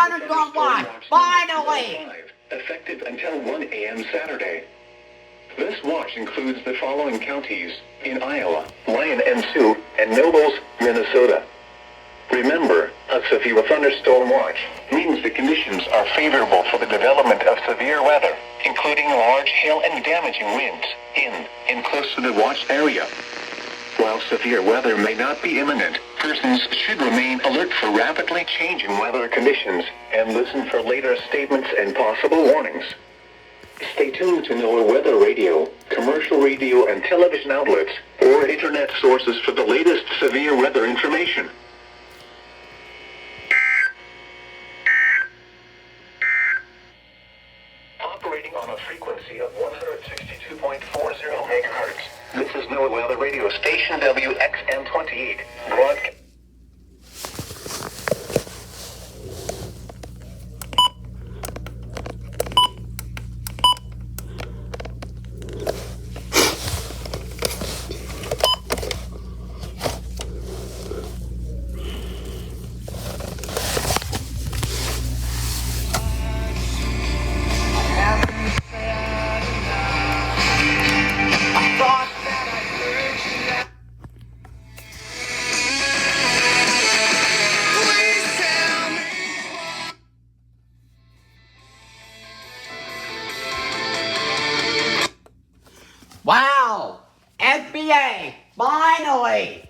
thunderstorm watch, finally! Effective until 1 a.m. Saturday. This watch includes the following counties in Iowa: Lyon and Sioux, and Nobles, Minnesota. Remember, a severe thunderstorm watch means the conditions are favorable for the development of severe weather, including large hail and damaging winds in and close to the watched area. While severe weather may not be imminent, persons should remain alert for rapidly changing weather conditions and listen for later statements and possible warnings. Stay tuned to NOAA weather radio, commercial radio and television outlets, or internet sources for the latest severe weather information. Operating on a frequency of 162.40 megahertz. This is NOAA weather radio station WXM28, broadcast. Wow! SBA, finally!